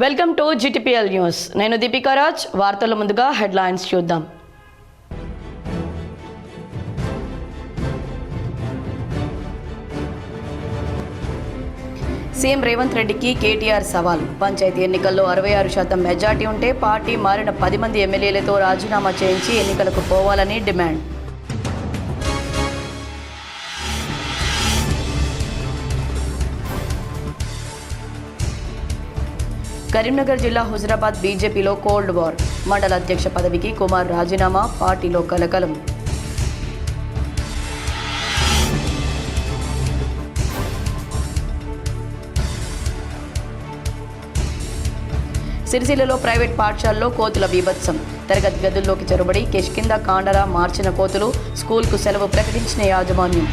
Welcome to GTPL news. నేను దీపికా రాజ్. వార్తల ముందుగా హెడ్లైన్స్ చూద్దాం. సీఎం రేవంత్ రెడ్డికి కేటీఆర్ సవాల్. పంచాయతీ ఎన్నికల్లో 66% మెజార్టీ ఉంటే పార్టీ మారిన 10 మంది ఎమ్మెల్యేలతో రాజీనామా చేయించి ఎన్నికలకు పోవాలని డిమాండ్. కరీంనగర్ జిల్లా హుజరాబాద్ బీజేపీలో కోల్డ్ వార్. మండల అధ్యక్ష పదవికి కుమార్ రాజీనామా, పార్టీలో కలకలం. సిరిసిల్లలో ప్రైవేట్ పాఠశాలలో కోతుల బీభత్సం. తరగతి గదుల్లోకి చొరబడి కిష్కింద కాండరా మార్చిన కోతులు. స్కూల్కు సెలవు ప్రకటించిన యాజమాన్యం.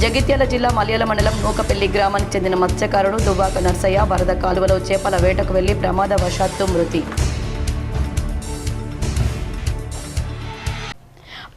జగిత్యాల జిల్లా మల్యాల మండలం నూకపల్లి గ్రామానికి చెందిన మత్స్యకారుడు దువ్వాక నర్సయ్య వరద కాలువలో చేపల వేటకు వెళ్లి ప్రమాదవశాత్తు మృతి.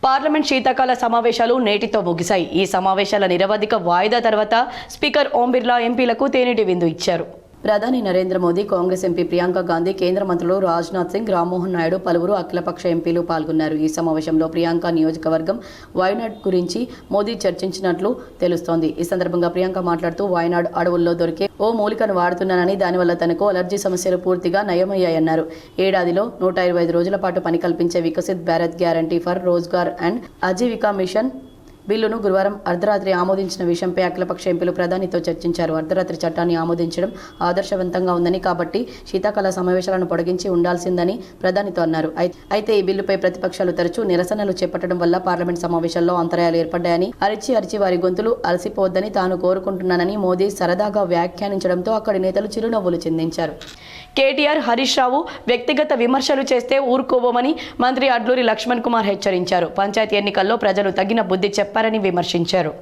పార్లమెంట్ శీతాకాల సమావేశాలు నేటితో ముగిశాయి. ఈ సమావేశాల నిరవధిక వాయిదా తర్వాత స్పీకర్ ఓం బిర్లా ఎంపీలకు తేనెటి విందు ఇచ్చారు. ప్రధాని నరేంద్ర మోదీ, కాంగ్రెస్ ఎంపీ ప్రియాంక గాంధీ, కేంద్ర మంత్రులు రాజ్నాథ్ సింగ్, రామ్మోహన్ నాయుడు, పలువురు అఖిలపక్ష ఎంపీలు పాల్గొన్నారు. ఈ సమావేశంలో ప్రియాంక నియోజకవర్గం వాయనాడ్ గురించి మోదీ చర్చించినట్లు తెలుస్తోంది. ఈ సందర్భంగా ప్రియాంక మాట్లాడుతూ, వాయనాడ్ అడవుల్లో దొరికే ఓ మూలికను వాడుతున్నానని, దానివల్ల తనకు అలర్జీ సమస్యలు పూర్తిగా నయమయ్యాయన్నారు. ఏడాదిలో 125 రోజుల పాటు పని కల్పించే Viksit Bharat guarantee for Rozgar and Ajeevika mission బిల్లును గురువారం అర్ధరాత్రి ఆమోదించిన విషయంపై అఖిలపక్ష ఎంపీలు ప్రధానితో చర్చించారు. అర్ధరాత్రి చట్టాన్ని ఆమోదించడం ఆదర్శవంతంగా ఉందని, కాబట్టి శీతాకాల సమావేశాలను పొడిగించి ఉండాల్సిందని ప్రధానితో అన్నారు. అయితే ఈ బిల్లుపై ప్రతిపక్షాలు తరచూ నిరసనలు చేపట్టడం వల్ల పార్లమెంట్ సమావేశాల్లో అంతరాయాలు ఏర్పడ్డాయని, అరిచి వారి గొంతులు అలసిపోవద్దని తాను కోరుకుంటున్నానని మోదీ సరదాగా వ్యాఖ్యానించడంతో అక్కడి నేతలు చిరునవ్వులు చిందించారు. కేటీఆర్, హరీష్ రావు వ్యక్తిగత విమర్శలు చేస్తే ఊరుకోబోమని మంత్రి అడ్లూరి లక్ష్మణ్ కుమార్ హెచ్చరించారు. పంచాయతీ ఎన్నికల్లో ప్రజలు తగిన బుద్ధి చెప్పారని విమర్శించారు.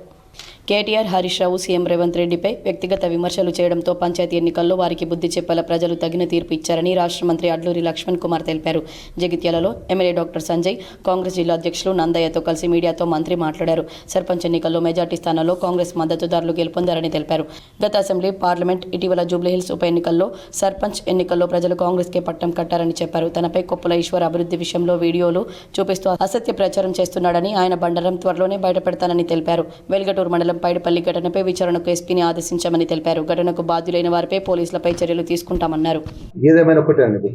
కేటీఆర్, హరీష్ రావు సీఎం రేవంత్ రెడ్డిపై వ్యక్తిగత విమర్శలు చేయడంతో పంచాయతీ ఎన్నికల్లో వారికి బుద్ధి చెప్పేలా ప్రజలు తగిన తీర్పు ఇచ్చారని రాష్ట్ర మంత్రి అడ్లూరి లక్ష్మణ్ కుమార్ తెలిపారు. జగిత్యాలలో ఎమ్మెల్యే డాక్టర్ సంజయ్, కాంగ్రెస్ జిల్లా అధ్యక్షులు నందయ్యతో కలిసి మీడియాతో మంత్రి మాట్లాడారు. సర్పంచ్ ఎన్నికల్లో మెజార్టీ స్థానాల్లో కాంగ్రెస్ మద్దతుదారులు గెలుపొందారని తెలిపారు. గత అసెంబ్లీ, పార్లమెంట్, ఇటీవల జూబ్లీహిల్స్ ఉప ఎన్నికల్లో, సర్పంచ్ ఎన్నికల్లో ప్రజలు కాంగ్రెస్కే పట్టం కట్టారని చెప్పారు. తనపై కొప్పుల ఈశ్వర్ అభివృద్ధి విషయంలో వీడియోలు చూపిస్తూ అసత్య ప్రచారం చేస్తున్నాడని, ఆయన బండారం త్వరలోనే బయటపెడతానని తెలిపారు. వెల్గటూరు మండలం పైడిపల్లి ఘటనపై విచారణకు ఎస్పీని ఆదేశించామని తెలిపారు. ఘటనకు బాధ్యులైన వారిపై పోలీసులపై చర్యలు తీసుకుంటామన్నారు. ఏదేమైనా ఒకటే అండి,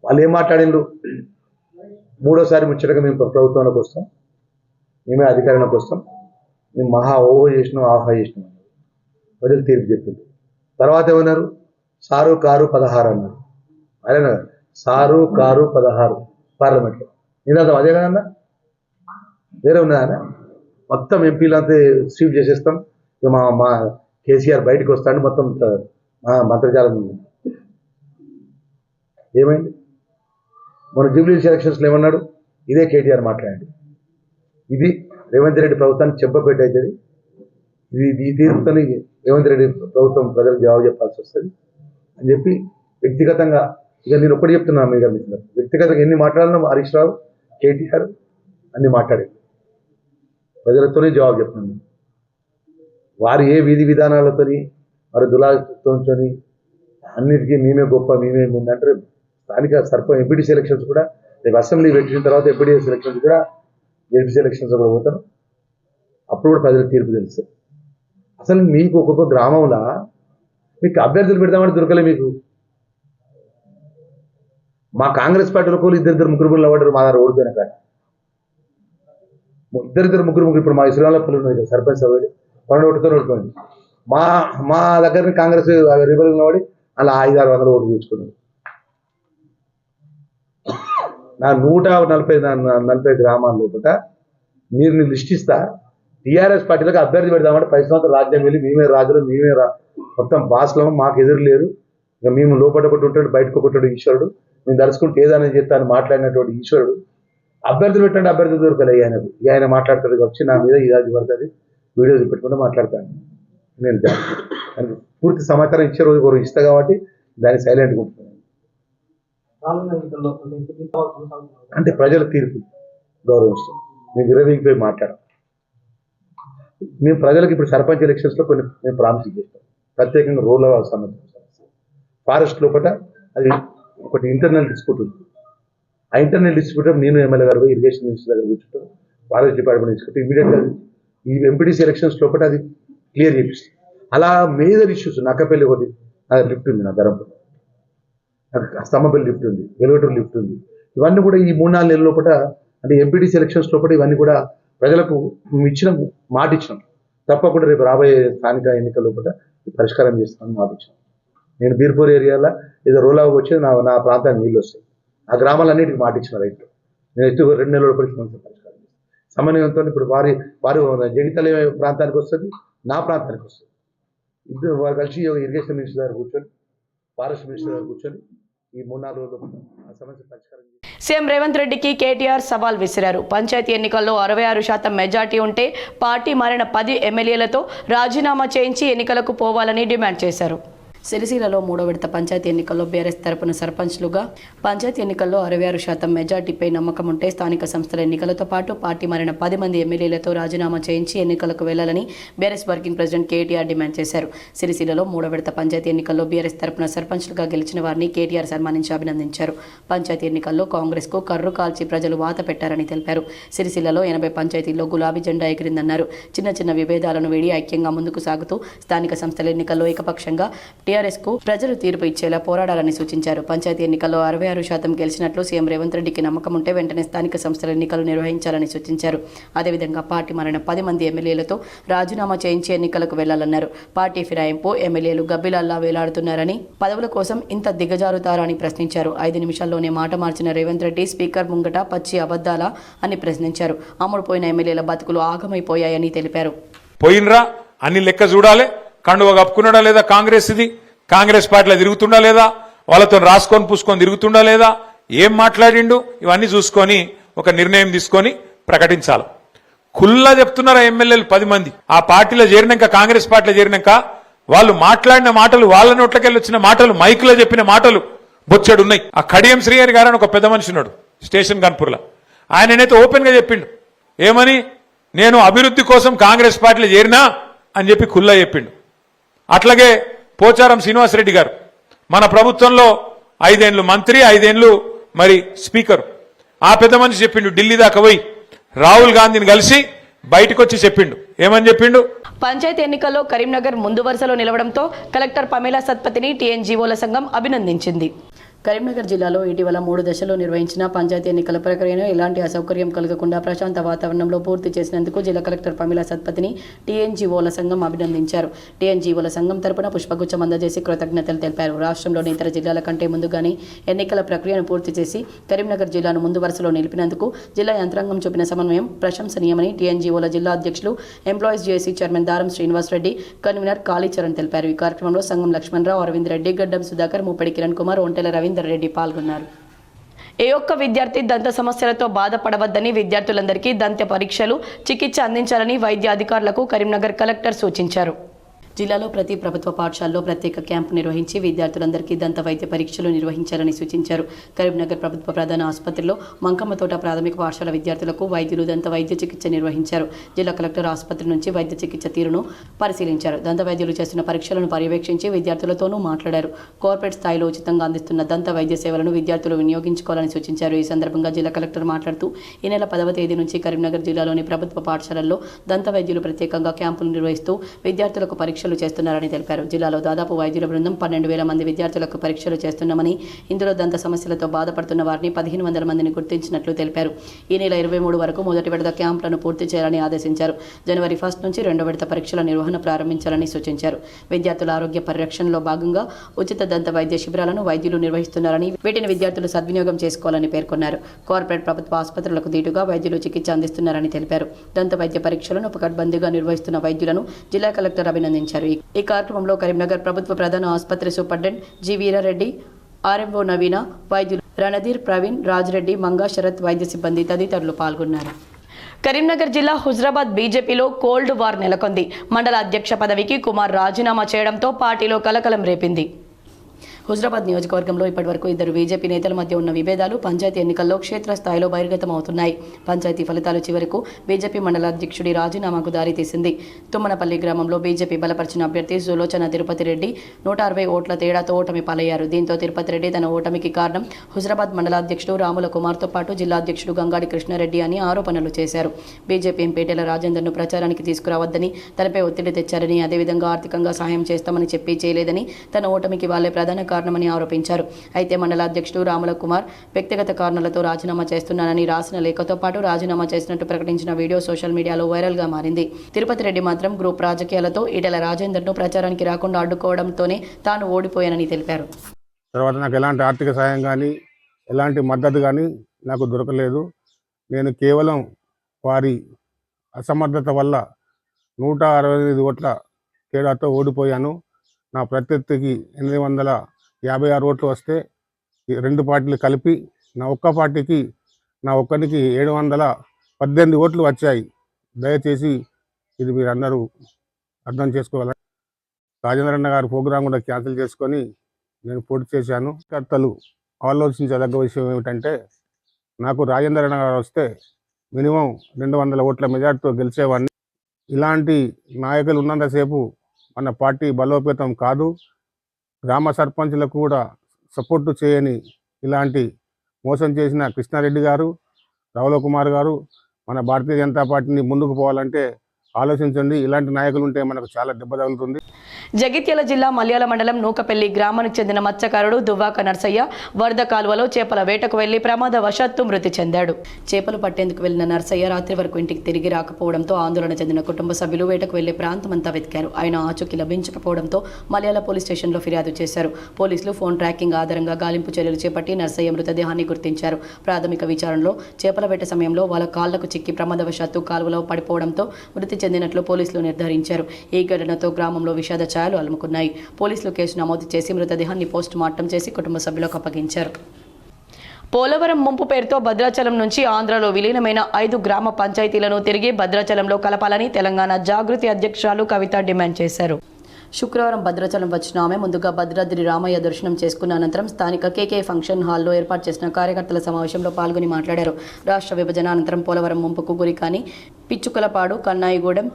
వాళ్ళు ఏం మాట్లాడిండ్రు, మూడోసారి ముచ్చటగా మేము ప్రభుత్వంలోకి వస్తాం, మేమే అధికారంలోకి వస్తాం, మేము మహా ఓహో చేసినాం, ఆహా చేసినాం, ప్రజలు తీర్పు చెప్పింది. తర్వాత ఏమన్నారు, సారు కారు 16 అన్నారు. అదేనా సారు కారు 16 పార్లమెంట్లో నినాదం అదే కదన్నా, వేరే ఉన్నదా? మొత్తం ఎంపీలంతా స్వీప్ చేసేస్తాం, ఇక మా కేసీఆర్ బయటకు వస్తాడు, మొత్తం మంత్రజాలం ఉంది. ఏమైంది మన జూబ్లీహిల్స్ ఎలక్షన్స్లో ఏమన్నాడు, ఇదే కేటీఆర్ మాట్లాడండి, ఇది రేవంత్ రెడ్డి ప్రభుత్వానికి చెప్పబెట్టి అవుతుంది, ఈ తీర్పుతోని రేవంత్ రెడ్డి ప్రభుత్వం ప్రజలకు జవాబు చెప్పాల్సి వస్తుంది అని చెప్పి వ్యక్తిగతంగా, ఇక నేను ఒక్కటి చెప్తున్నాను, మీరు గమనించిన వ్యక్తిగతంగా ఎన్ని మాట్లాడినా హరీష్ రావు, కేటీఆర్ అన్ని మాట్లాడారు, ప్రజలతోనే జవాబు చెప్తున్నాను. వారు ఏ విధి విధానాలతోని, వారి దులాతోని అన్నిటికీ మేమే గొప్ప, మేమే ముందంటారు. స్థానిక ఎంపీటీసీ ఎలక్షన్స్ కూడా రేపు అసెంబ్లీ పెట్టిన తర్వాత ఎంపీటీసీ ఎలక్షన్స్ కూడా, జెడ్పీసీ ఎలక్షన్స్ కూడా పోతారు, అప్పుడు కూడా ప్రజల తీర్పు తెలుస్తుంది. అసలు మీకు ఒక్కొక్క గ్రామంలో మీకు అభ్యర్థులు పెడతామంటే దొరకలే. మీకు మా కాంగ్రెస్ పార్టీలో కూడా ఇద్దరు ముగ్గురు నిలబడ్డారు, మా దగ్గర ఓడిపోయిన కాడ ఇద్దరు ముగ్గురు ఇప్పుడు మా ఇసురాల పనులు ఉన్నాయి, సర్పంచ్ అవ్వడి 12 ఓటుతో ఓడిపోయింది. మా దగ్గర కాంగ్రెస్ రిబల్ నిలబడి అలా 500-600 ఓట్లు తెచ్చుకున్నారు. నా 140 గ్రామాల లోపల మీరు లిస్ట్ ఇస్తా, టీఆర్ఎస్ పార్టీలకు అభ్యర్థి పెడదామంటే 10 సంవత్సరాలు రాజ్యం వెళ్ళి మేమే రాజులు, మేమే మొత్తం బాసులము, మాకు ఎదురు లేరు, ఇక మేము లోపల ఒకటి ఉంటాడు, బయటకు ఒకటి ఈశ్వరుడు, మేము దలుచుకుంటే ఏదైనా చెప్తాను మాట్లాడినటువంటి ఈశ్వరుడు. అభ్యర్థులు పెట్టండి, అభ్యర్థులు దొరకలే ఆయనకు, ఆయన మాట్లాడతాడు వచ్చి నా మీద ఇది పడుతుంది, వీడియో పెట్టుకుంటే మాట్లాడతాను. నేను దానికి పూర్తి సమాచారం ఇచ్చే రోజు ఒకరు ఇస్తా కాబట్టి దాన్ని సైలెంట్గా ఉంటున్నాను. అంటే ప్రజల తీర్పు గౌరవిస్తాం, మేము విరవీగిపోయి మాట్లాడాం. మేము ప్రజలకు ఇప్పుడు సర్పంచ్ ఎలక్షన్స్లో కొన్ని మేము ప్రామిస్ చేస్తాం. ప్రత్యేకంగా రూరల్ సంబంధించిన ఫారెస్ట్ లోపల అది ఒకటి ఇంటర్నల్ డిస్ప్యూట్ ఉంది. ఆ ఇంటర్నల్ డిస్ప్యూట్ నేను ఎమ్మెల్యే గారు ఇరిగేషన్ మినిస్టర్ దగ్గర కూర్చుంటాం, ఫారెస్ట్ డిపార్ట్మెంట్ తీసుకుంటే ఇమీడియట్గా ఈ ఎంపీటీసీ ఎలక్షన్స్ లోపల అది క్లియర్ చేపిస్తుంది. అలా మేజర్ ఇష్యూస్ నక్కపల్లి ఒకటి లిఫ్ట్ ఉంది, నా ధరంపూర్ స్తంభపల్లి లిఫ్ట్ ఉంది, వెలుగటూరు లిఫ్ట్ ఉంది. ఇవన్నీ కూడా ఈ 3-4 నెలల లోపల అంటే ఎంపీటీసీ ఎలక్షన్స్ లోపల ఇవన్నీ కూడా ప్రజలకు ఇచ్చిన మాట ఇచ్చినాం. తప్పకుండా రేపు రాబోయే స్థానిక ఎన్నికల లోపల పరిష్కారం చేస్తామని మాట ఇచ్చినాం. నేను బీర్పూర్ ఏరియాలో ఏదో రోలాగా వచ్చి నా ప్రాంతానికి నీళ్ళు వస్తాయి. ఆ గ్రామాలన్నిటికీ మాట ఇచ్చిన రైతు నేను ఎత్తు 2 నెలల లోపల పరిష్కారం చేస్తాను. సమన్వయంతో ఇప్పుడు వారి జగితల ప్రాంతానికి వస్తుంది, నా ప్రాంతానికి వస్తుంది. ఇద్దరు వారు కలిసి ఇరిగేషన్ మినిస్టర్ గారు కూర్చొని ఫారెస్ట్ మినిస్టర్ గారు కూర్చొని ఈ 3-4 రోజులు ఆ సమస్య పరిష్కారం. సీఎం రేవంత్ రెడ్డికి కేటీఆర్ సవాల్ విసిరారు. పంచాయతీ ఎన్నికల్లో 66% మెజార్టీ ఉంటే పార్టీ మారిన 10 ఎమ్మెల్యేలతో రాజీనామా చేయించి ఎన్నికలకు పోవాలని డిమాండ్ చేశారు. సిరిసిల్లలో 3వ విడత పంచాయతీ ఎన్నికల్లో బీఆర్ఎస్ తరపున సర్పంచ్లుగా పంచాయతీ ఎన్నికల్లో 66% మెజార్టీపై నమ్మకం ఉంటే స్థానిక సంస్థల ఎన్నికలతో పాటు పార్టీ మారిన 10 మంది ఎమ్మెల్యేలతో రాజీనామా చేయించి ఎన్నికలకు వెళ్లాలని BRS working president KTR demand చేశారు. సిరిసిల్లలో 3వ విడత పంచాయతీ ఎన్నికల్లో బీఆర్ఎస్ తరపున సర్పంచ్లుగా గెలిచిన వారిని కేటీఆర్ సన్మానించి అభినందించారు. పంచాయతీ ఎన్నికల్లో కాంగ్రెస్ కు కర్రు కాల్చి ప్రజలు వాత పెట్టారని తెలిపారు. సిరిసిల్లలో 80 పంచాయతీల్లో గులాబీ జెండా ఎగిరిందన్నారు. చిన్న చిన్న విభేదాలను వీడి ఐక్యంగా ముందుకు సాగుతూ స్థానిక సంస్థల ఎన్నికల్లో ఏకపక్షంగా టీఆర్ఎస్ కు ప్రజలు తీర్పు ఇచ్చేలా పోరాడాలని సూచించారు. పంచాయతీ ఎన్నికల్లో 66% గెలిచినట్లు సీఎం రేవంత్ రెడ్డికి నమ్మకం ఉంటే వెంటనే స్థానిక సంస్థల ఎన్నికలు నిర్వహించాలని సూచించారు. అదేవిధంగా పార్టీ మారిన 10 మంది ఎమ్మెల్యేలతో రాజీనామా చేయించి ఎన్నికలకు వెళ్లాలన్నారు. పార్టీ ఫిరాయింపు ఎమ్మెల్యేలు గబ్బిలాల్లా వేలాడుతున్నారని, పదవుల కోసం ఇంత దిగజారుతారని ప్రశ్నించారు. 5 నిమిషాల్లోనే మాట మార్చిన రేవంత్ రెడ్డి స్పీకర్ ముంగట పచ్చి అబద్దాలా అని ప్రశ్నించారు. అమ్ముడుపోయిన ఎమ్మెల్యేల బతుకులు ఆగమైపోయాయని తెలిపారు. పోయినరా అన్ని లెక్క చూడాలి, కండువ కప్పుకున్నాడా లేదా కాంగ్రెస్, ఇది కాంగ్రెస్ పార్టీలో తిరుగుతుండా లేదా, వాళ్ళతో రాసుకొని పూసుకొని తిరుగుతుండా లేదా, ఏం మాట్లాడిండు, ఇవన్నీ చూసుకొని ఒక నిర్ణయం తీసుకొని ప్రకటించాలి. కుల్లా చెప్తున్నారా ఎమ్మెల్యేలు 10 మంది ఆ పార్టీలో చేరినాక, కాంగ్రెస్ పార్టీలో చేరినాక వాళ్ళు మాట్లాడిన మాటలు, వాళ్ళ నోట్లకెళ్ళి వచ్చిన మాటలు, మైకులో చెప్పిన మాటలు బొచ్చెడున్నాయి. ఆ కడియం శ్రీహరి గారు అని ఒక పెద్ద మనిషి ఉన్నాడు స్టేషన్ కన్పూర్లో, ఆయననైతే ఓపెన్ గా చెప్పిండు. ఏమని, నేను అభివృద్ధి కోసం కాంగ్రెస్ పార్టీలో చేరినా అని చెప్పి కుల్లా చెప్పిండు. అట్లాగే పోచారం శ్రీనివాసరెడ్డి గారు మన ప్రభుత్వంలో 5 ఏళ్లు మంత్రి, 5 ఏళ్లు మరి స్పీకర్. ఆ పెద్ద మనిషి చెప్పిండు, ఢిల్లీ దాకా పోయి రాహుల్ గాంధీని కలిసి బయటకు వచ్చి చెప్పిండు. ఏమని చెప్పిండు, పంచాయతీ ఎన్నికల్లో కరీంనగర్ ముందు వరుసలో నిలవడంతో కలెక్టర్ పమేలా సత్పతిని టీఎన్జీఓల సంఘం అభినందించింది. కరీంనగర్ జిల్లాలో ఇటీవల 3 దశల్లో నిర్వహించిన పంచాయతీ ఎన్నికల ప్రక్రియను ఎలాంటి అసౌకర్యం కలగకుండా ప్రశాంత వాతావరణంలో పూర్తి చేసినందుకు జిల్లా కలెక్టర్ పమేలా సత్పతిని టీఎన్జీఓల సంఘం అభినందించారు. టీఎన్జీఓల సంఘం తరపున పుష్పగుచ్చం అందజేసి కృతజ్ఞతలు తెలిపారు. రాష్ట్రంలోని ఇతర జిల్లాల కంటే ముందుగానే ఎన్నికల ప్రక్రియను పూర్తి చేసి కరీంనగర్ జిల్లాను ముందు వరుసలో నిలిపినందుకు జిల్లా యంత్రాంగం చూపిన సమన్వయం ప్రశంసనీయమని టీఎన్జీఓల జిల్లా అధ్యక్షులు ఎంప్లాయీస్ జేఏసీ చైర్మన్ దారం శ్రీనివాస్ రెడ్డి, కన్వీనర్ కాళీచరణ్ తెలిపారు. ఈ కార్యక్రమంలో సంఘం లక్ష్మణరావు, అరవింద్ రెడ్డి, గడ్డం సుధాకర్, ముప్పడి కిరణ్ కుమార్, ఒంటెల రవీందర్ రెడ్డి పాల్గొన్నారు. ఏ ఒక్క విద్యార్థి దంత సమస్యలతో బాధపడవద్దని, విద్యార్థులందరికీ దంత పరీక్షలు, చికిత్స అందించాలని వైద్య అధికారులకు కరీంనగర్ కలెక్టర్ సూచించారు. జిల్లాలో ప్రతి ప్రభుత్వ పాఠశాలలో ప్రత్యేక క్యాంపు నిర్వహించి విద్యార్థులందరికీ దంత వైద్య పరీక్షలు నిర్వహించాలని సూచించారు. కరీంనగర్ ప్రభుత్వ ప్రధాన ఆసుపత్రిలో మంకమ్మతోట ప్రాథమిక పాఠశాల విద్యార్థులకు వైద్యులు దంత వైద్య చికిత్స నిర్వహించారు. జిల్లా కలెక్టర్ ఆసుపత్రి నుంచి వైద్య చికిత్స తీరును పరిశీలించారు. దంత వైద్యులు చేస్తున్న పరీక్షలను పర్యవేక్షించి విద్యార్థులతోనూ మాట్లాడారు. కార్పొరేట్ స్థాయిలో ఉచితంగా అందిస్తున్న దంత వైద్య సేవలను విద్యార్థులు వినియోగించుకోవాలని సూచించారు. ఈ సందర్భంగా జిల్లా కలెక్టర్ మాట్లాడుతూ ఈ నెల 10వ తేదీ నుంచి కరీంనగర్ జిల్లాలోని ప్రభుత్వ పాఠశాలల్లో దంత వైద్యులు ప్రత్యేకంగా క్యాంపులు నిర్వహిస్తూ విద్యార్థులకు పరీక్షలు చేస్తున్నారని తెలిపారు. జిల్లాలో దాదాపు వైద్యుల బృందం 12,000 మంది విద్యార్థులకు పరీక్షలు చేస్తున్నామని, ఇందులో దంత సమస్యలతో బాధపడుతున్న వారిని 1,500 మందిని గుర్తించినట్లు తెలిపారు. ఈ నెల 23 వరకు మొదటి విడత క్యాంపులను పూర్తి చేయాలని ఆదేశించారు. జనవరి 1 నుంచి 2వ విడత పరీక్షల నిర్వహణ ప్రారంభించాలని సూచించారు. విద్యార్థుల ఆరోగ్య పరిరక్షణలో భాగంగా ఉచిత దంత వైద్య శిబిరాలను వైద్యులు నిర్వహిస్తున్నారని, వీటిని విద్యార్థులు సద్వినియోగం చేసుకోవాలని పేర్కొన్నారు. కార్పొరేట్ ప్రభుత్వ ఆసుపత్రులకు దీటుగా వైద్యులు చికిత్స అందిస్తున్నారని తెలిపారు. దంత వైద్య పరీక్షలను పకడ్బందీగా నిర్వహిస్తున్న వైద్యులను జిల్లా కలెక్టర్ అభినందించారు. ఈ కార్యక్రమంలో కరీంనగర్ ప్రభుత్వ ప్రధాన ఆసుపత్రి సూపరింటెండెంట్ జి వీరారెడ్డి, ఆర్ఎంఓ నవీన, వైద్యులు రణధీర్, ప్రవీణ్, రాజ్రెడ్డి, మంగా, శరత్, వైద్య సిబ్బంది తదితరులు పాల్గొన్నారు. కరీంనగర్ జిల్లా హుజరాబాద్ బీజేపీలో కోల్డ్ వార్ నెలకొంది. మండల అధ్యక్ష పదవికి కుమార్ రాజీనామా చేయడంతో పార్టీలో కలకలం రేపింది. హుజరాబాద్ నియోజకవర్గంలో ఇప్పటివరకు ఇద్దరు బీజేపీ నేతల మధ్య ఉన్న విభేదాలు పంచాయతీ ఎన్నికల్లో క్షేత్రస్థాయిలో బహిర్గతమవుతున్నాయి. పంచాయతీ ఫలితాలు చివరకు బీజేపీ మండల అధ్యక్షుడి రాజీనామాకు దారితీసింది. తుమ్మనపల్లి గ్రామంలో బీజేపీ బలపరిచిన అభ్యర్థి సులోచన తిరుపతి రెడ్డి 160 ఓట్ల తేడాతో ఓటమి పాలయ్యారు. దీంతో తిరుపతి రెడ్డి తన ఓటమికి కారణం హుజరాబాద్ మండల అధ్యక్షుడు రాముల కుమార్తో పాటు జిల్లా అధ్యక్షుడు గంగాడి కృష్ణారెడ్డి అని ఆరోపణలు చేశారు. బీజేపీ ఎంపీటీల రాజేందర్ను ప్రచారానికి తీసుకురావద్దని, తనపై ఒత్తిడి తెచ్చారని, అదేవిధంగా ఆర్థికంగా సహాయం చేస్తామని చెప్పి చేయలేదని, తన ఓటమికి వాళ్లే ప్రధాన కారణమని ఆరోపించారు. అయితే మండల అధ్యక్షుడు రాముల కుమార్ వ్యక్తిగత కారణాలతో రాజీనామా చేస్తున్నానని రాసిన లేఖతో పాటు రాజీనామా చేసినట్టు ప్రకటించిన వీడియో సోషల్ మీడియాలో వైరల్ గా మారింది. తిరుపతి రెడ్డి మాత్రం గ్రూప్ రాజకీయాలతో ఈటెల రాజేందర్ను ప్రచారానికి రాకుండా అడ్డుకోవడంతోనే తాను ఓడిపోయానని తెలిపారు. తర్వాత నాకు ఎలాంటి ఆర్థిక సాయం కానీ ఎలాంటి మద్దతు కానీ నాకు దొరకలేదు. నేను కేవలం వారి అసమర్థత వల్ల 165 ఓట్ల తేడాతో ఓడిపోయాను. నా ప్రత్యర్థికి 856 ఓట్లు వస్తే ఈ రెండు పార్టీలు కలిపి నా ఒక్కనికి 718 ఓట్లు వచ్చాయి. దయచేసి ఇది మీరు అందరూ అర్థం చేసుకోవాలి. రాజేంద్రన్న గారి ప్రోగ్రాం కూడా క్యాన్సిల్ చేసుకొని నేను పోటీ చేశాను. కర్తలు ఆలోచించదగ్గ విషయం ఏమిటంటే, నాకు రాజేంద్రన్న గారు వస్తే మినిమం 200 ఓట్ల మెజార్టీతో గెలిచేవాడిని. ఇలాంటి నాయకులు ఉన్నంతసేపు మన పార్టీ బలోపేతం కాదు. గ్రామ సర్పంచ్లకు కూడా సపోర్టు చేయని ఇలాంటి మోసం చేసిన కృష్ణారెడ్డి గారు, రావుల కుమార్ గారు మన భారతీయ జనతా పార్టీని ముందుకు పోవాలంటే ఆలోచించండి. ఇలాంటి నాయకులు ఉంటే మనకు చాలా దెబ్బ తగులుతుంది. జగిత్యాల జిల్లా మల్యాల మండలం నూకపల్లి గ్రామానికి చెందిన మత్స్యకారుడు దువ్వాక నర్సయ్య వరద కాలువలో చేపల వేటకు వెళ్లి ప్రమాదవశాత్తు మృతి చెందాడు. చేపలు పట్టేందుకు వెళ్లిన నర్సయ్య రాత్రి వరకు ఇంటికి తిరిగి రాకపోవడంతో ఆందోళన చెందిన కుటుంబ సభ్యులు వేటకు వెళ్లే ప్రాంతమంతా వెతికారు. ఆయన ఆచూకీ లభించకపోవడంతో మల్యాల పోలీస్ స్టేషన్లో ఫిర్యాదు చేశారు. పోలీసులు ఫోన్ ట్రాకింగ్ ఆధారంగా గాలింపు చర్యలు చేపట్టి నర్సయ్య మృతదేహాన్ని గుర్తించారు. ప్రాథమిక విచారణలో చేపల వేట సమయంలో వాళ్ళ కాళ్లకు చిక్కి ప్రమాదవశాత్తు కాలువలో పడిపోవడంతో మృతి చెందినట్లు పోలీసులు నిర్ధారించారు. ఈ ఘటనతో గ్రామంలో విషాద ఛాయలు అలుముకున్నాయి. పోలీసులు కేసు నమోదు చేసి మృతదేహాన్ని పోస్ట్ మార్టం చేసి కుటుంబ సభ్యులకు అప్పగించారు. పోలవరం ముంపు పేరుతో భద్రాచలం నుంచి ఆంధ్రలో విలీనమైన 5 గ్రామ పంచాయతీలను తిరిగి భద్రాచలంలో కలపాలని తెలంగాణ జాగృతి అధ్యక్షురాలు కవిత డిమాండ్ చేశారు. శుక్రవారం భద్రాచలం వచ్చిన ఆమె ముందుగా భద్రాద్రి రామయ్య దర్శనం చేసుకున్న అనంతరం స్థానిక కేకే ఫంక్షన్ హాల్లో ఏర్పాటు చేసిన కార్యకర్తల సమావేశంలో పాల్గొని మాట్లాడారు. రాష్ట్ర విభజన అనంతరం పోలవరం ముంపుకు గురికాని పిచ్చుకలపాడు, కన్నాయిగూడెం,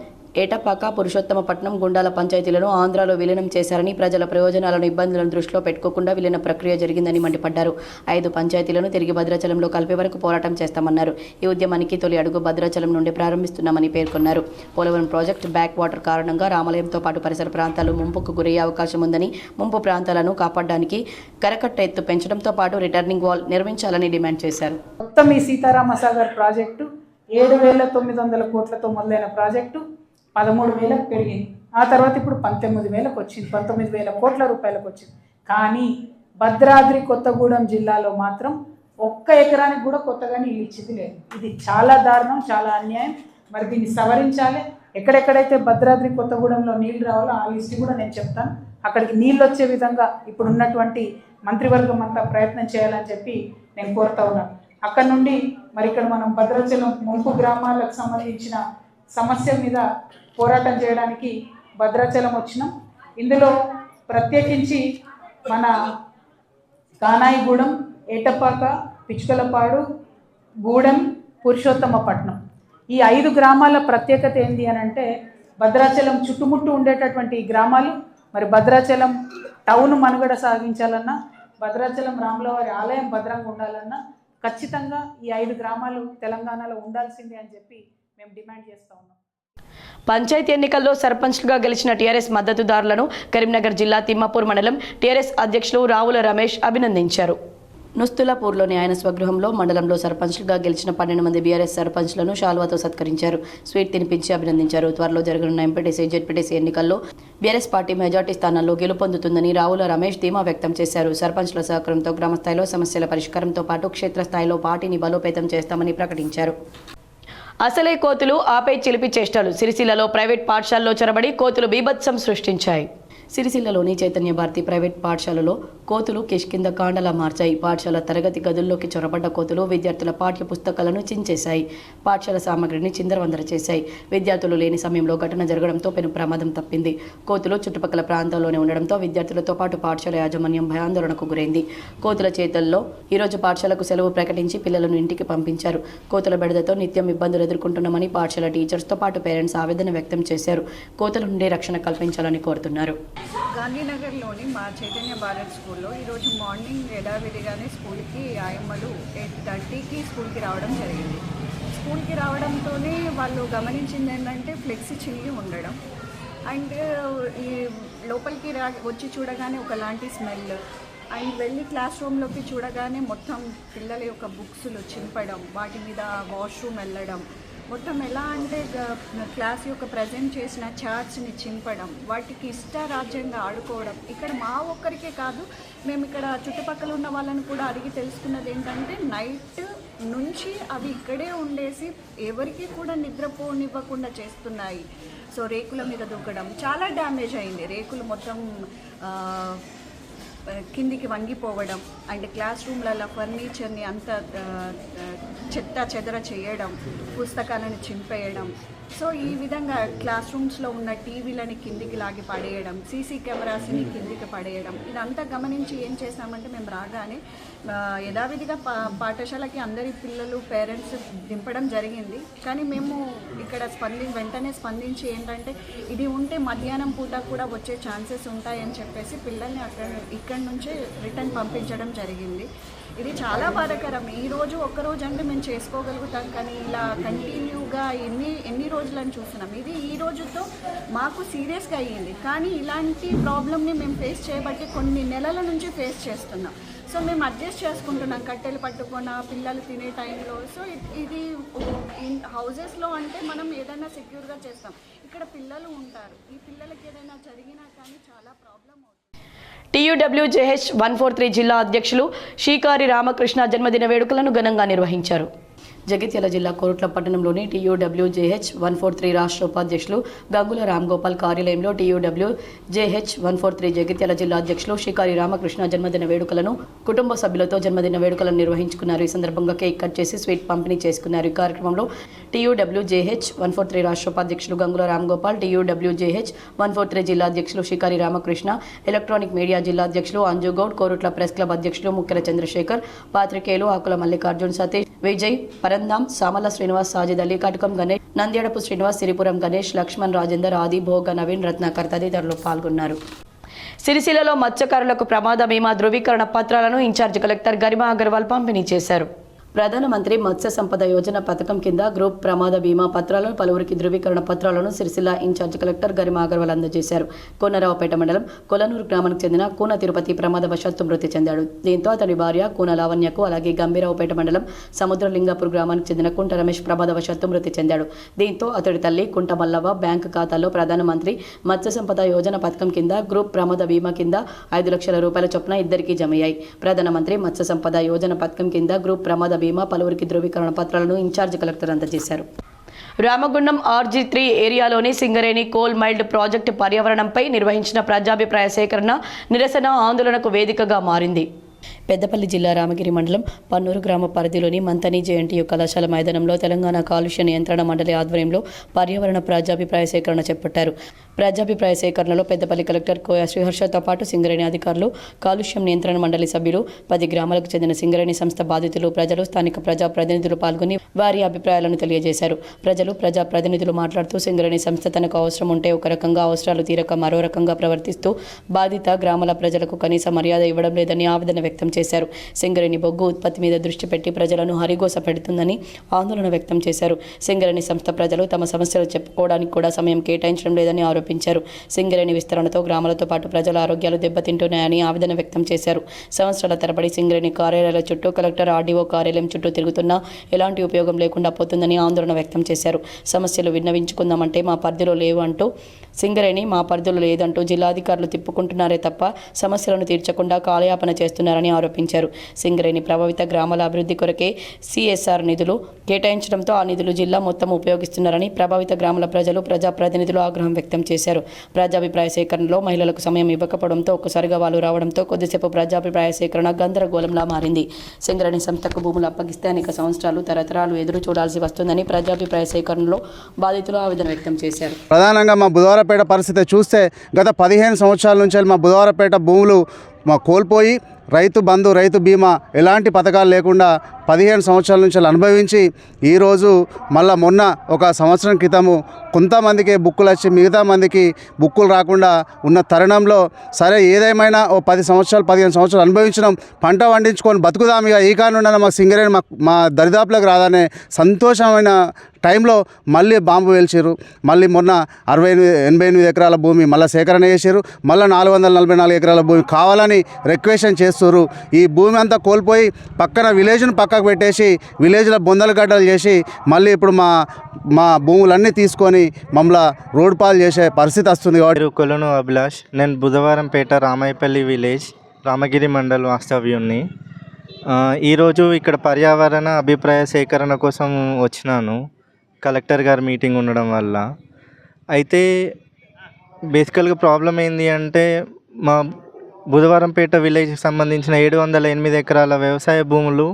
ఏటపాక, పురుషోత్తమపట్నం, గుండాల పంచాయతీలను ఆంధ్రాలో విలీనం చేశారని, ప్రజల ప్రయోజనాలను ఇబ్బందులను దృష్టిలో పెట్టుకోకుండా విలీన ప్రక్రియ జరిగిందని మండిపడ్డారు. 5 పంచాయతీలను తిరిగి భద్రాచలంలో కలిపే వరకు పోరాటం చేస్తామన్నారు. ఈ ఉద్యమానికి తొలి అడుగు భద్రాచలం నుండి ప్రారంభిస్తున్నామని పేర్కొన్నారు. పోలవరం ప్రాజెక్టు బ్యాక్ వాటర్ కారణంగా రామాలయంతో పాటు పరిసర ప్రాంతాలు ముంపుకు గురయ్యే అవకాశం ఉందని, ముంపు ప్రాంతాలను కాపాడడానికి కరకట్ట ఎత్తు పెంచడంతో పాటు రిటర్నింగ్ వాల్ నిర్మించాలని డిమాండ్ చేశారు. మొత్తం ఈ సీతారామసాగర్ ప్రాజెక్టు 7,900 కోట్లతో మొదలైన ప్రాజెక్టు 13,000కు పెరిగింది. ఆ తర్వాత ఇప్పుడు 19,000కు వచ్చింది, 19,000 కోట్ల రూపాయలకు వచ్చింది. కానీ భద్రాద్రి కొత్తగూడెం జిల్లాలో మాత్రం 1 ఎకరానికి కూడా కొత్తగా నీళ్ళు ఇచ్చింది లేదు. ఇది చాలా దారుణం, చాలా అన్యాయం. మరి దీన్ని సవరించాలి. ఎక్కడెక్కడైతే భద్రాద్రి కొత్తగూడెంలో నీళ్లు రావాలో ఆ లిస్ట్ కూడా నేను చెప్తాను. అక్కడికి నీళ్ళు వచ్చే విధంగా ఇప్పుడు ఉన్నటువంటి మంత్రివర్గం అంతా ప్రయత్నం చేయాలని చెప్పి నేను కోరుతా ఉన్నాను. అక్కడ నుండి మరి ఇక్కడ మనం భద్రాచలం ముంపు గ్రామాలకు సంబంధించిన సమస్య మీద పోరాటం చేయడానికి భద్రాచలం వచ్చినాం. ఇందులో ప్రత్యేకించి మన కానాయిగూడెం, ఏటపాక, పిచ్చుకలపాడు, గూడెం, పురుషోత్తమపట్నం ఈ 5 గ్రామాల ప్రత్యేకత ఏంటి అని అంటే, భద్రాచలం చుట్టుముట్టు ఉండేటటువంటి ఈ గ్రామాలు మరి భద్రాచలం టౌన్ మనుగడ సాగించాలన్నా, భద్రాచలం రాములవారి ఆలయం భద్రంగా ఉండాలన్నా ఖచ్చితంగా ఈ 5 గ్రామాలు తెలంగాణలో ఉండాల్సిందే అని చెప్పి మేము డిమాండ్ చేస్తూ ఉన్నాం. పంచాయతీ ఎన్నికల్లో సర్పంచ్లుగా గెలిచిన టీఆర్ఎస్ మద్దతుదారులను కరీంనగర్ జిల్లా తిమ్మాపూర్ మండలం టీఆర్ఎస్ అధ్యక్షులు రావుల రమేష్ అభినందించారు. నుస్తులాపూర్లోని ఆయన స్వగృహంలో మండలంలో సర్పంచ్లుగా గెలిచిన 12 మంది బీఆర్ఎస్ సర్పంచ్లను శాల్వాతో సత్కరించారు. స్వీట్ తినిపించి అభినందించారు. త్వరలో జరగనున్న ఎంపీటీసీ, జెడ్పీటీసీ ఎన్నికల్లో బీఆర్ఎస్ పార్టీ మెజార్టీ స్థానాల్లో గెలుపొందుతుందని రావుల రమేష్ ధీమా వ్యక్తం చేశారు. సర్పంచ్ల సహకారంతో గ్రామస్థాయిలో సమస్యల పరిష్కారంతో పాటు క్షేత్రస్థాయిలో పార్టీని బలోపేతం చేస్తామని ప్రకటించారు. అసలే కోతులు ఆపై చిలిపి చేష్టలు. సిరిసిల్లలో ప్రైవేట్ పాఠశాలలో చొరబడి కోతులు బీభత్సం సృష్టించాయి. సిరిసిల్లలోని చైతన్య భారతి ప్రైవేట్ పాఠశాలలో కోతులు కిష్కింద కాండలా మార్చాయి. పాఠశాల తరగతి గదుల్లోకి చొరబడ్డ కోతులు విద్యార్థుల పాఠ్య పుస్తకాలను చించేశాయి. పాఠశాల సామగ్రిని చిందరవందర చేశాయి. విద్యార్థులు లేని సమయంలో ఘటన జరగడంతో పెను ప్రమాదం తప్పింది. కోతులు చుట్టుపక్కల ప్రాంతాల్లోనే ఉండడంతో విద్యార్థులతో పాటు పాఠశాల యాజమాన్యం భయాందోళనకు గురైంది. కోతుల చేతల్లో ఈరోజు పాఠశాలకు సెలవు ప్రకటించి పిల్లలను ఇంటికి పంపించారు. కోతుల బెడదతో నిత్యం ఇబ్బందులు ఎదుర్కొంటున్నామని పాఠశాల టీచర్స్తో పాటు పేరెంట్స్ ఆవేదన వ్యక్తం చేశారు. కోతుల నుండి రక్షణ కల్పించాలని కోరుతున్నారు. గాంధీనగర్లోని మా చైతన్య భారత్ స్కూల్లో ఈరోజు మార్నింగ్ యథావిధిగానే స్కూల్కి ఆయమ్మలు 8:30కి స్కూల్కి రావడం జరిగింది. స్కూల్కి రావడంతోనే వాళ్ళు గమనించింది ఏంటంటే ఫ్లెక్సీ చినిగి ఉండడం అండ్ ఈ లోపలికి వచ్చి చూడగానే ఒకలాంటి స్మెల్ అండ్ వెళ్ళి క్లాస్ రూమ్లోకి చూడగానే మొత్తం పిల్లల యొక్క బుక్స్లు చింపడం, వాటి మీద వాష్రూమ్ వెళ్ళడం, మొత్తం ఎలా అంటే క్లాస్ యొక్క ప్రజెంట్ చేసిన చార్ట్స్ని చింపడం, వాటికి ఇష్టారాజ్యంగా ఆడుకోవడం. ఇక్కడ మా ఒక్కరికే కాదు, మేము ఇక్కడ చుట్టుపక్కల ఉన్న వాళ్ళని కూడా అడిగి తెలుసుకున్నది ఏంటంటే నైట్ నుంచి అవి ఇక్కడే ఉండేసి ఎవరికి కూడా నిద్రపోనివ్వకుండా చేస్తున్నాయి. సో రేకుల మీద దూకడం, చాలా డ్యామేజ్ అయింది. రేకులు మొత్తం కిందికి వంగిపోవడం అండ్ క్లాస్ రూమ్లలో ఫర్నిచర్ని అంతా చెత్త చెదర చేయడం, పుస్తకాలను చింపేయడం. సో ఈ విధంగా క్లాస్ రూమ్స్లో ఉన్న టీవీలని కిందికి లాగి పడేయడం, సీసీ కెమెరాస్ని కిందికి పడేయడం, ఇదంతా గమనించి ఏం చేసామంటే మేము రాగానే యథావిధిగా పాఠశాలకి అందరి పిల్లలు పేరెంట్స్ దింపడం జరిగింది. కానీ మేము ఇక్కడ వెంటనే స్పందించి ఏంటంటే ఇది ఉంటే మధ్యాహ్నం పూట కూడా వచ్చే ఛాన్సెస్ ఉంటాయని చెప్పేసి పిల్లల్ని ఇక్కడి నుంచే రిటర్న్ పంపించడం జరిగింది. ఇది చాలా బాధాకరం. ఈరోజు ఒక్కరోజు అంటే మేము చేసుకోగలుగుతాం, కానీ ఇలా కంటిన్యూగా ఎన్ని రోజులని చూస్తున్నాం. ఇది ఈ రోజుతో మాకు సీరియస్గా అయ్యింది, కానీ ఇలాంటి ప్రాబ్లమ్ని మేము ఫేస్ చేయబట్టి కొన్ని నెలల నుంచి ఫేస్ చేస్తున్నాం. సో మేము అడ్జస్ట్ చేసుకుంటున్నాం కట్టెలు పట్టుకున్న పిల్లలు తినే టైంలో. సో ఇది హౌజెస్లో అంటే మనం ఏదైనా సెక్యూర్గా చేస్తాం, ఇక్కడ పిల్లలు ఉంటారు. ఈ పిల్లలకి ఏదైనా జరిగినా కానీ చాలా ప్రాబ్లం అవుతుంది. TUWJH 143 జిల్లా అధ్యక్షులు షీకారి రామకృష్ణ జన్మదిన వేడుకలను ఘనంగా నిర్వహించారు. జగిత్యాల జిల్లా కోరుట్ల పట్టణంలోని TUWJH 143 రాష్ట్ర ఉపాధ్యక్షులు గంగుల రామ్ గోపాల్ కార్యాలయంలో TUWJH 143 జగిత్యాల జిల్లా అధ్యక్షులు షికారి రామకృష్ణ జన్మదిన వేడుకలను కుటుంబ సభ్యులతో జన్మదిన వేడుకలను నిర్వహించుకున్నారు. ఈ సందర్భంగా కేక్ కట్ చేసి స్వీట్ పంపిణీ చేసుకున్నారు. ఈ కార్యక్రమంలో TUWJH 143 రాష్ట్ర ఉపాధ్యక్షులు గంగుల రామ్ గోపాల్, TUWJH 143 జిల్లా అధ్యక్షులు షికారి రామకృష్ణ, ఎలక్ట్రానిక్ మీడియా జిల్లా అధ్యక్షులు అంజు గౌడ్, కోరుట్ల ప్రెస్ క్లబ్ అధ్యక్షులు ముక్కెల చంద్రశేఖర్, పాత్రికేయులు ఆకుల మల్లికార్జున్, సతీష్, విజయ్, పరందాం, సామల శ్రీనివాస్, సాజిద్ అలీ, కటకం గణేష్, నంద్యాడపు శ్రీనివాస్, సిరిపురం గణేష్, లక్ష్మణ్, రాజేందర్, ఆది, భోగ, నవీన్, రత్నాకర్ తదితరులు పాల్గొన్నారు. సిరిసిల్లలో మత్స్యకారులకు ప్రమాద బీమా ధృవీకరణ పత్రాలను ఇన్ఛార్జ్ కలెక్టర్ గరిమా అగర్వాల్ పంపిణీ చేశారు. ప్రధానమంత్రి మత్స్య సంపద యోజన పథకం కింద గ్రూప్ ప్రమాద బీమా పత్రాలను పలువురికి ధృవీకరణ పత్రాలను సిరిసిల్ల ఇన్ఛార్జ్ కలెక్టర్ గరిమా అగర్వాల్ అందజేశారు. కోనరావుపేట మండలం కొలనూరు గ్రామానికి చెందిన కూన తిరుపతి ప్రమాదవశాత్తు మృతి చెందాడు. దీంతో అతని భార్య కూన లావణ్యకు, అలాగే గంభీరావుపేట మండలం సముద్రలింగపూర్ గ్రామానికి చెందిన కుంట రమేష్ ప్రమాదవశాత్తు మృతి చెందాడు. దీంతో అతడి తల్లి కుంట మల్లవ్వ బ్యాంకు ఖాతాలో ప్రధానమంత్రి మత్స్య సంపద యోజన పథకం కింద గ్రూప్ ప్రమాద బీమా కింద 5 లక్షల రూపాయల చొప్పున ఇద్దరికీ జమయ్యాయి. ప్రధానమంత్రి మత్స్య సంపద యోజన పథకం కింద గ్రూప్ ప్రమాద బీమా పలువురికి ధృవీకరణ పత్రాలను ఇన్ఛార్జ్ కలెక్టర్ అందజేశారు. రామగుండం RG3 ఏరియాలోని సింగరేణి కోల్ మైల్డ్ ప్రాజెక్టు పర్యావరణంపై నిర్వహించిన ప్రజాభిప్రాయ సేకరణ నిరసన ఆందోళనకు వేదికగా మారింది. పెద్దపల్లి జిల్లా రామగిరి మండలం పన్నూరు గ్రామ పరిధిలోని మంతని JNTU కళాశాల మైదానంలో తెలంగాణ కాలుష్య నియంత్రణ మండలి ఆధ్వర్యంలో పర్యావరణ ప్రజాభిప్రాయ సేకరణ చేపట్టారు. ప్రజాభిప్రాయ సేకరణలో పెద్దపల్లి కలెక్టర్ కోయ శ్రీహర్షతో పాటు సింగరేణి అధికారులు, కాలుష్యం నియంత్రణ మండలి సభ్యులు, 10 గ్రామాలకు చెందిన సింగరేణి సంస్థ బాధితులు, ప్రజలు, స్థానిక ప్రజాప్రతినిధులు పాల్గొని వారి అభిప్రాయాలను తెలియజేశారు. ప్రజాప్రతినిధులు మాట్లాడుతూ సింగరేణి సంస్థ తనకు అవసరం ఉంటే ఒక రకంగా, అవసరాలు తీరక మరో రకంగా ప్రవర్తిస్తూ బాధిత గ్రామాల ప్రజలకు కనీస మర్యాద ఇవ్వడం లేదని ఆవేదన వ్యక్తం చేశారు. సింగరేణి బొగ్గు ఉత్పత్తి మీద దృష్టి పెట్టి ప్రజలను హరిగోస పెడుతుందని ఆందోళన వ్యక్తం చేశారు. సింగరేణి సంస్థ ప్రజలు తమ సమస్యలు చెప్పుకోవడానికి కూడా సమయం కేటాయించడం లేదని ఆరోపించారు. సింగరేణి విస్తరణతో గ్రామాలతో పాటు ప్రజల ఆరోగ్యాలు దెబ్బతింటున్నాయని ఆవేదన వ్యక్తం చేశారు. సంవత్సరాల తరబడి సింగరేణి కార్యాలయాల చుట్టూ, కలెక్టర్ RDO కార్యాలయం చుట్టూ తిరుగుతున్నా ఎలాంటి ఉపయోగం లేకుండా పోతుందని ఆందోళన వ్యక్తం చేశారు. సమస్యలు విన్నవించుకుందామంటే మా పరిధిలో లేవు అంటూ, సింగరేణి మా పరిధిలో లేదంటూ జిల్లాధికారులు తిప్పుకుంటున్నారే తప్ప సమస్యలను తీర్చకుండా కాలయాపన చేస్తున్నారని చేశారని ఆరోపించారు. సింగరేణి ప్రభావిత గ్రామాల అభివృద్ధి కొరకే సిఎస్ఆర్ నిధులు కేటాయించడంతో ఆ నిధులు జిల్లా మొత్తం ఉపయోగిస్తున్నారని ప్రభావిత గ్రామాల ప్రజలు, ప్రజాప్రతినిధులు ఆగ్రహం వ్యక్తం చేశారు. ప్రజాభిప్రాయ సేకరణలో మహిళలకు సమయం ఇవ్వకపోవడంతో ఒక్కసారిగా వాళ్ళు రావడంతో కొద్దిసేపు ప్రజాభిప్రాయ సేకరణ గందరగోళంలా మారింది. సింగరేణి సంస్థకు భూములు అప్పగిస్తే అనేక సంవత్సరాలు తరతరాలు ఎదురు చూడాల్సి వస్తుందని ప్రజాభిప్రాయ సేకరణలో బాధితులు ఆవేదన వ్యక్తం చేశారు. ప్రధానంగా మా బుధవారపేట పరిస్థితి చూస్తే గత 15 సంవత్సరాల నుంచి మా బుధవారపేట భూములు కోల్పోయి రైతు బంధు, రైతు బీమా ఎలాంటి పథకాలు లేకుండా 15 సంవత్సరాల నుంచి అనుభవించి ఈరోజు మళ్ళా మొన్న ఒక సంవత్సరం క్రితము కొంతమందికి బుక్కులు వచ్చి మిగతా మందికి బుక్కులు రాకుండా ఉన్న తరుణంలో సరే ఏదేమైనా ఓ 10 సంవత్సరాలు 15 సంవత్సరాలు అనుభవించినాం, పంట పండించుకొని బతుకుదాం ఇక ఈ కారణం మా సింగరేణి మా దరిదాపులకు రాదనే సంతోషమైన టైంలో మళ్ళీ బాంబు వేల్చారు. మళ్ళీ మొన్న 88 ఎకరాల భూమి మళ్ళీ సేకరణ చేశారు. మళ్ళీ 444 ఎకరాల భూమి కావాలని రిక్వెషన్ చేస్తారు. ఈ భూమి అంతా కోల్పోయి పక్కన విలేజ్ను పక్కకు పెట్టేసి విలేజ్లో బొందలు గడ్డలు చేసి మళ్ళీ ఇప్పుడు మా భూములన్నీ తీసుకొని మమ్మల్ని రోడ్ పాలు చేసే పరిస్థితి వస్తుంది. కొలను అభిలాష్, నేను బుధవారంపేట రామాయపల్లి విలేజ్ రామగిరి మండల్ వాస్తవ్యుణ్ణి. ఈరోజు ఇక్కడ పర్యావరణ అభిప్రాయ సేకరణ కోసం వచ్చినాను, కలెక్టర్ గారి మీటింగ్ ఉండడం వల్ల. అయితే బేసికల్గా ప్రాబ్లం ఏంటి అంటే మా బుధవారంపేట విలేజ్కి సంబంధించిన 708 ఎకరాల వ్యవసాయ భూములు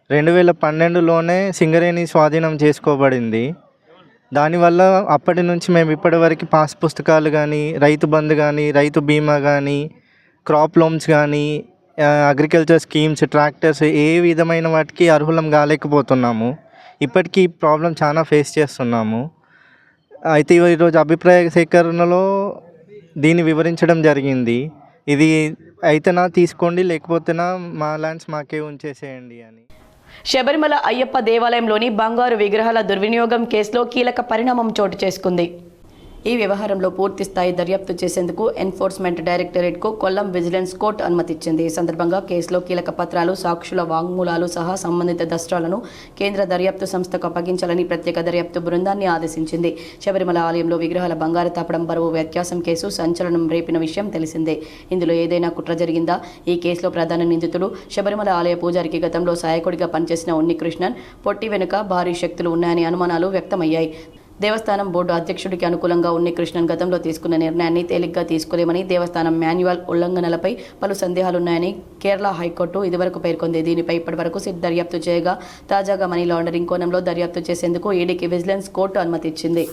2012లోనే సింగరేణి స్వాధీనం చేసుకోబడింది. దానివల్ల అప్పటి నుంచి మేము ఇప్పటివరకు పాస్ పుస్తకాలు కానీ, రైతు బంధు కానీ, రైతు బీమా కానీ, క్రాప్ లోన్స్ కానీ, అగ్రికల్చర్ స్కీమ్స్, ట్రాక్టర్స్ ఏ విధమైన వాటికి అర్హులం కాలేకపోతున్నాము. ఇప్పటికీ ప్రాబ్లం చాలా ఫేస్ చేస్తున్నాము. అయితే ఈరోజు అభిప్రాయ సేకరణలో దీన్ని వివరించడం జరిగింది. ఇది అయితేనా తీసుకోండి, లేకపోతేనా మా ల్యాండ్స్ మాకే ఉంచేసేయండి అని. శబరిమల అయ్యప్ప దేవాలయంలోని బంగారు విగ్రహాల దుర్వినియోగం కేసులో కీలక పరిణామం చోటు చేసుకుంది. ఈ వ్యవహారంలో పూర్తి స్థాయి దర్యాప్తు చేసేందుకు ఎన్ఫోర్స్మెంట్ డైరెక్టరేట్కు కొల్లం విజిలెన్స్ కోర్టు అనుమతిచ్చింది. ఈ సందర్భంగా కేసులో కీలక పత్రాలు, సాక్షుల వాంగ్మూలాలు సహా సంబంధిత దస్త్రాలను కేంద్ర దర్యాప్తు సంస్థకు అప్పగించాలని ప్రత్యేక దర్యాప్తు బృందాన్ని ఆదేశించింది. శబరిమల ఆలయంలో విగ్రహాల బంగారు తాపడం బరువు వ్యత్యాసం కేసు సంచలనం రేపిన విషయం తెలిసిందే. ఇందులో ఏదైనా కుట్ర జరిగిందా? ఈ కేసులో ప్రధాన నిందితుడు శబరిమల ఆలయ పూజారికి గతంలో సహాయకుడిగా పనిచేసిన ఉన్నికృష్ణన్ పొట్టి వెనుక భారీ శక్తులు ఉన్నాయని అనుమానాలు వ్యక్తమయ్యాయి. దేవస్థానం బోర్డు అధ్యక్షుడికి అనుకూలంగా ఉన్నికృష్ణన్ గతంలో తీసుకున్న నిర్ణయాన్ని తేలిగ్గా తీసుకోలేమని, దేవస్థానం మాన్యువల్ ఉల్లంఘనలపై పలు సందేహాలున్నాయని కేరళ హైకోర్టు ఇదివరకు పేర్కొంది. దీనిపై ఇప్పటివరకు సిట్ దర్యాప్తు చేయగా తాజాగా మనీ లాండరింగ్ కోణంలో దర్యాప్తు చేసేందుకు ఈడీకి విజిలెన్స్ కోర్టు అనుమతిచ్చింది.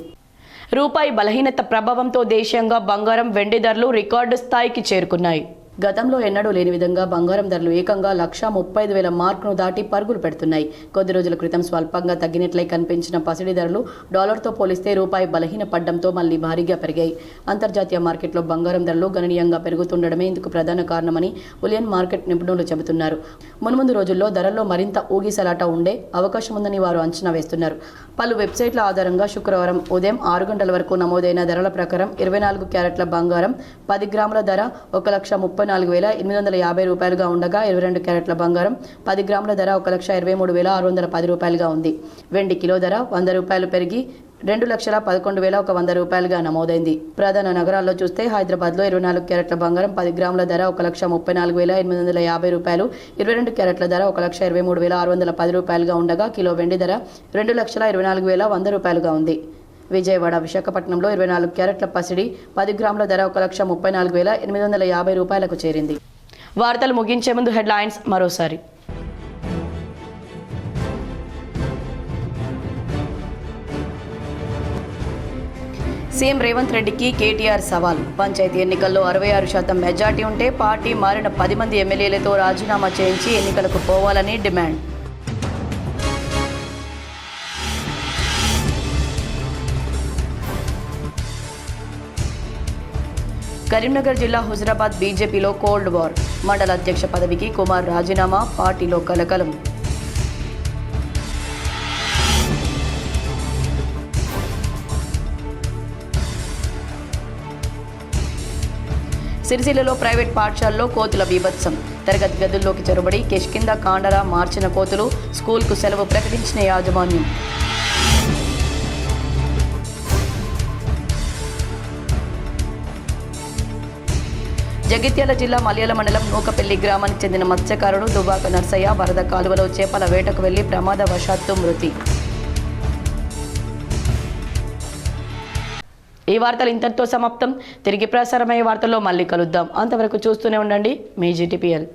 రూపాయి బలహీనత ప్రభావంతో దేశీయంగా బంగారం, వెండి ధరలు రికార్డు స్థాయికి చేరుకున్నాయి. గతంలో ఎన్నడూ లేని విధంగా బంగారం ధరలు ఏకంగా 1,35,000 మార్కును దాటి పరుగులు పెడుతున్నాయి. కొద్ది రోజుల క్రితం స్వల్పంగా తగ్గినట్లే కనిపించిన పసిడి ధరలు డాలర్తో పోలిస్తే రూపాయి బలహీన పడ్డంతో మళ్లీ భారీగా పెరిగాయి. అంతర్జాతీయ మార్కెట్లో బంగారం ధరలు గణనీయంగా పెరుగుతుండడమే ఇందుకు ప్రధాన కారణమని బులియన్ మార్కెట్ నిపుణులు చెబుతున్నారు. మున్ముందు రోజుల్లో ధరల్లో మరింత ఊగిసలాట ఉండే అవకాశం ఉందని వారు అంచనా వేస్తున్నారు. పలు వెబ్సైట్ల ఆధారంగా శుక్రవారం ఉదయం 6 గంటల వరకు నమోదైన ధరల ప్రకారం 24 క్యారెట్ల బంగారం 10 గ్రాముల ధర 1,34,850 రూపాయలుగా ఉండగా 22 క్యారెట్ల బంగారం 10 గ్రాముల ధర 1,23,610 రూపాయలుగా ఉంది. వెండి కిలో ధర 100 రూపాయలు పెరిగి 2,11,100 రూపాయలుగా నమోదైంది. ప్రధాన నగరాల్లో చూస్తే హైదరాబాద్లో 24 క్యారెట్ల బంగారం 10 గ్రాముల ధర 1,34,850 రూపాయలు, 22 క్యారెట్ల ధర 1,23,610 రూపాయలుగా ఉండగా కిలో వెండి ధర 2,24,100 రూపాయలుగా ఉంది. విజయవాడ, విశాఖపట్నంలో 24 క్యారెట్ల పసిడి 10 గ్రాముల ధర 1,34,850 రూపాయలకు చేరింది. వార్తలు ముగించే ముందు హెడ్లైన్స్ మరోసారి. సీఎం రేవంత్ రెడ్డికి కేటీఆర్ సవాల్. పంచాయతీ ఎన్నికల్లో 66% మెజార్టీ ఉంటే పార్టీ మారిన 10 మంది ఎమ్మెల్యేలతో రాజీనామా చేయించి ఎన్నికలకు పోవాలని డిమాండ్. కరీంనగర్ జిల్లా హుజరాబాద్ బీజేపీలో కోల్డ్ వార్. మండల అధ్యక్ష పదవికి కుమార్ రాజీనామా, పార్టీలో కలకలం. సిరిసిల్లలో ప్రైవేట్ పాఠశాలలో కోతుల బీభత్సం. తరగతి గదుల్లోకి చొరబడి కిష్కింద కాండలా మార్చిన కోతులు, స్కూల్కు సెలవు ప్రకటించిన యాజమాన్యం. జగిత్యాల జిల్లా మలయాళ మండలం నూకపల్లి గ్రామానికి చెందిన మత్స్యకారుడు దుబాక నర్సయ్య వరద కాలువలో చేపల వేటకు వెళ్లి ప్రమాదవశాత్తు మృతి. ఈ వార్తలు ఇంతటితో సమాప్తం. తిరిగి ప్రసారమయ్యే వార్తల్లో మళ్ళీ కలుద్దాం. అంతవరకు చూస్తూనే ఉండండి మీ GTPL.